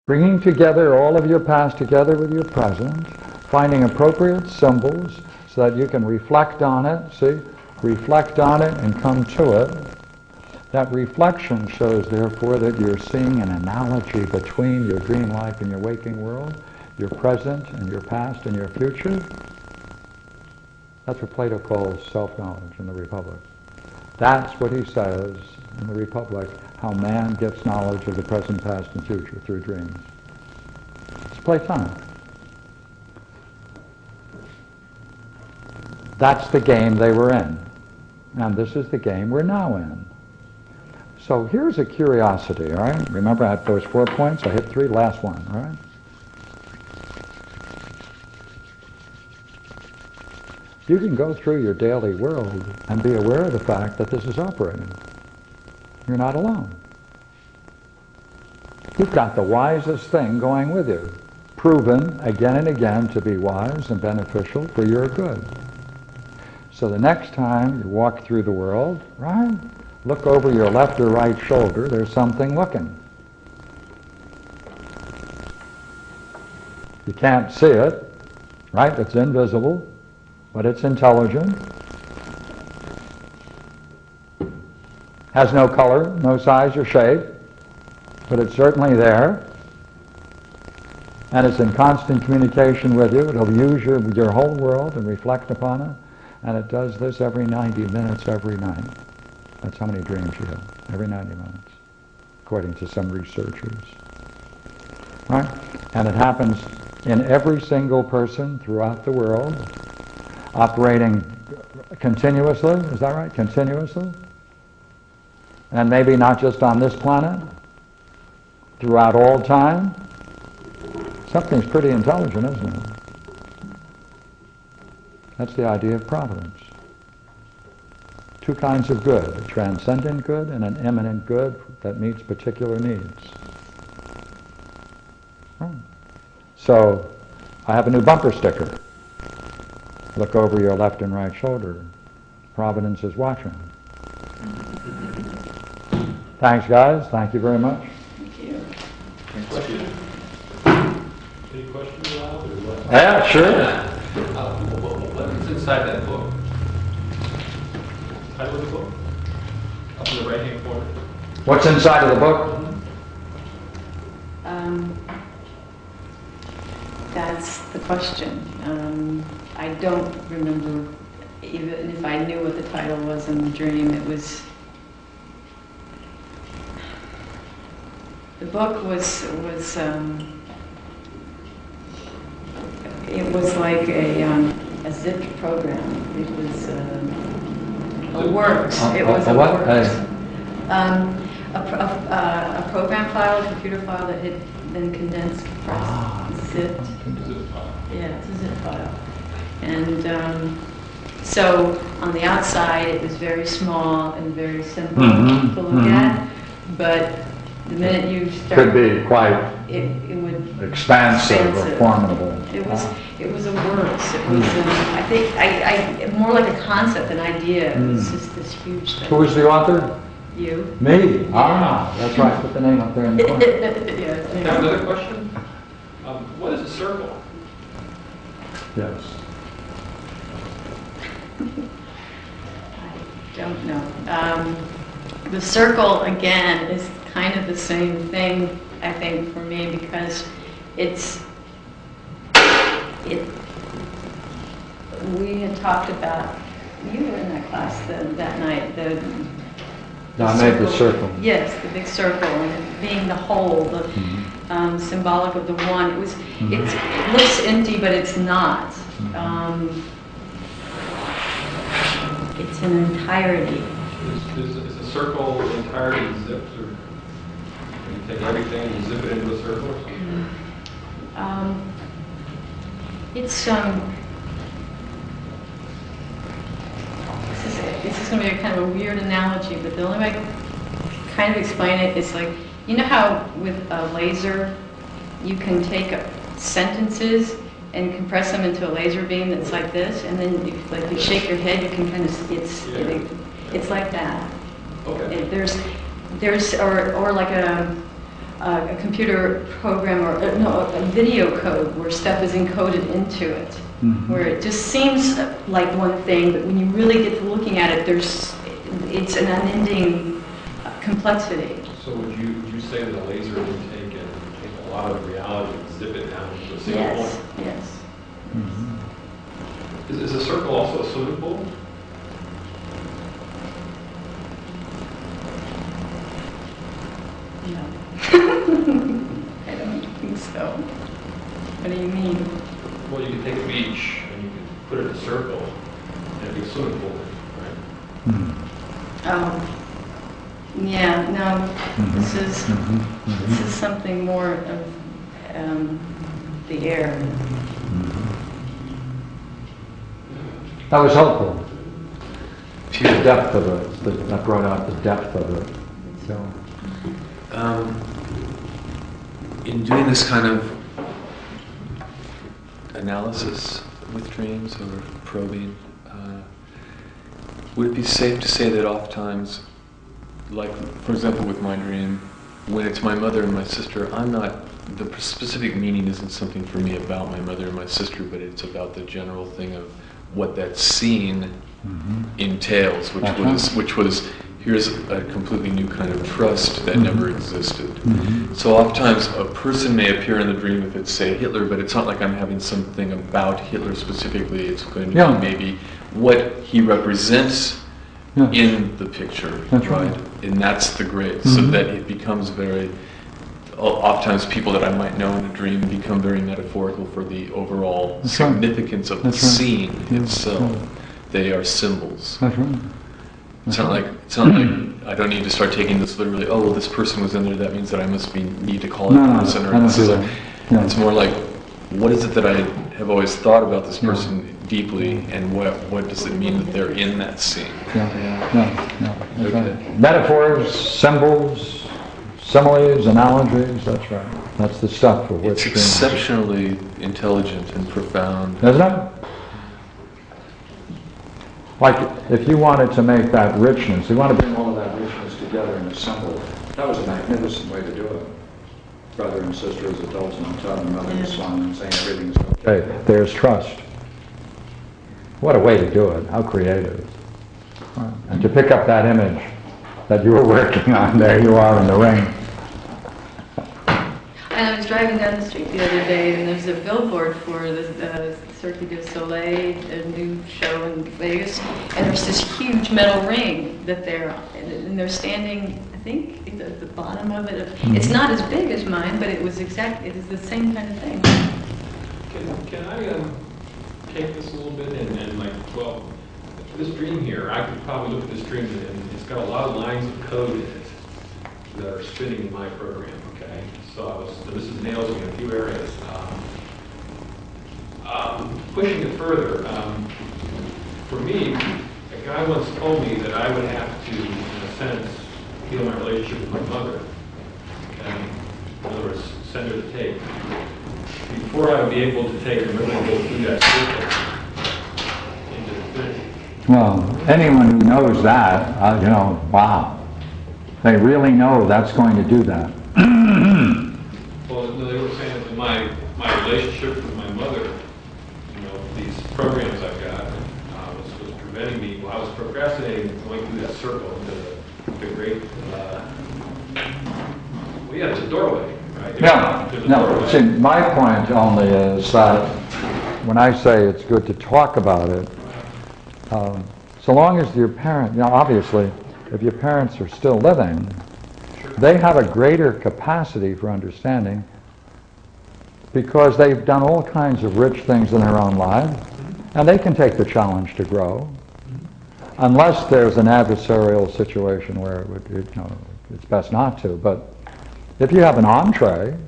Bringing together all of your past together with your present, finding appropriate symbols so that you can reflect on it, see? Reflect on it and come to it. That reflection shows, therefore, that you're seeing an analogy between your dream life and your waking world, your present and your past and your future. That's what Plato calls self-knowledge in the Republic. That's what he says in the Republic, how man gets knowledge of the present, past, and future through dreams. It's Platonic. That's the game they were in. And this is the game we're now in. So here's a curiosity, all right? Remember I had those 4 points? I hit 3, last one, all right? You can go through your daily world and be aware of the fact that this is operating. You're not alone. You've got the wisest thing going with you, proven again and again to be wise and beneficial for your good. So the next time you walk through the world, right, look over your left or right shoulder, there's something looking. You can't see it, right? It's invisible, but it's intelligent. Has no color, no size or shape, but it's certainly there. And it's in constant communication with you. It'll use your whole world and reflect upon it. And it does this every 90 minutes every night. That's how many dreams you have, every 90 minutes, according to some researchers. Right? And it happens in every single person throughout the world, operating continuously, is that right? Continuously? And maybe not just on this planet, throughout all time. Something's pretty intelligent, isn't it? That's the idea of providence. 2 kinds of good, a transcendent good and an immanent good that meets particular needs. Right. So, I have a new bumper sticker. Look over your left and right shoulder. Providence is watching. Thanks, guys. Thank you very much. Thank you. Any questions? Any questions allowed? Or what? Yeah, sure. What's inside that book? Title of the book? Up in the right-hand corner. What's inside of the book? That's the question. I don't remember, even if I knew what the title was in the dream. The book was it was like a zipped program. It was a works. It was a what? works. A program file, a computer file that had been condensed, compressed, zipped. Zip file. Yeah, it's a zip file. And so on the outside, it was very small and very simple to look at. But the minute you start, Could be quite it would expansive or formidable. It was a works. It was I think more like a concept, an idea. It was just this huge thing. Who was the author? You. Me. Ah, that's right. Put the name up there in the corner. Yeah. I have another question. What is a circle? Yes. I don't know. The circle, again, is kind of the same thing, I think, for me, because we had talked about, you were in that class that night, I made the circle. Yes, the big circle, and being the whole, the symbolic of the one. It looks empty, but it's not. It's an entirety. Is a circle entirely zipped, or can you take everything and zip it into a circle or something? It's this is going to be a kind of a weird analogy, but the only way I can kind of explain it is like, you know how with a laser you can take sentences and compress them into a laser beam that's like this, and then if like you shake your head, you can kind of it's like that. Okay. There's or like a computer program or no, a video code where stuff is encoded into it, Mm-hmm. where it just seems like one thing, but when you really get to looking at it, it's an unending complexity. So would you say that a laser can take a lot of reality and zip it down to a single Yes, point? yes. Is a circle also a swimming pool? No. I don't think so. What do you mean? Well, you could take a beach and you could put it in a circle and it'd be a swimming pool, right? Oh, yeah, no, this is something more of the air. That was helpful. The depth of it, that brought out the depth of it. So, in doing this kind of analysis with dreams or probing, would it be safe to say that oftentimes, like for example with my dream, when it's my mother and my sister, I'm not, the specific meaning isn't something for me about my mother and my sister, but it's about the general thing of what that scene entails, which was here's a completely new kind of trust that never existed. So oftentimes a person may appear in the dream if it's, say, Hitler, but it's not like I'm having something about Hitler specifically. It's going to be maybe what he represents in the picture, That's right. And that's the great, so that it becomes very, oftentimes people that I might know in a dream become very metaphorical for the overall significance of the scene itself. They are symbols. that's right. It's not like I don't need to start taking this literally. Oh, well, this person was in there. That means that I must need to call that person. Or this is It's more like, what is it that I have always thought about this person deeply, and what does it mean that they're in that scene? That's right. Metaphors, symbols, similes, analogies. That's right. That's the stuff for which It's exceptionally intelligent and profound. Isn't it? Like, if you wanted to make that richness, you want to bring all of that richness together in a symbol, that was a magnificent way to do it. Brother and sister as adults, and I'm telling the mother and son and saying everything's okay. There's trust. What a way to do it. How creative. And to pick up that image that you were working on, there you are in the ring. And I was driving down the street the other day, and there's a billboard for the Cirque du Soleil, a new show in Vegas, and there's this huge metal ring that they're standing, I think, at the bottom of it. It's not as big as mine, but it is the same kind of thing. Can I take this a little bit and well, this dream here, I could probably look at this dream and it's got a lot of lines of code in it that are spinning in my program, okay? So this is nails me in a few areas. Pushing it further, for me, a guy once told me that I would have to, in a sense, heal my relationship with my mother. Okay? In other words, send her the tape. Before I would be able to take her, really go through that circle into infinity. Well, anyone who knows that, wow. They really know that's going to do that. Well, they were saying that my relationship with my mother, these programs I've got, was preventing me, while I was procrastinating, going through that circle into the great, there's a doorway, right? There's a doorway. See, my point only is that when I say it's good to talk about it, so long as your parent, obviously, if your parents are still living, they have a greater capacity for understanding because they've done all kinds of rich things in their own lives, and they can take the challenge to grow, unless there's an adversarial situation where it's best not to. But if you have an entree,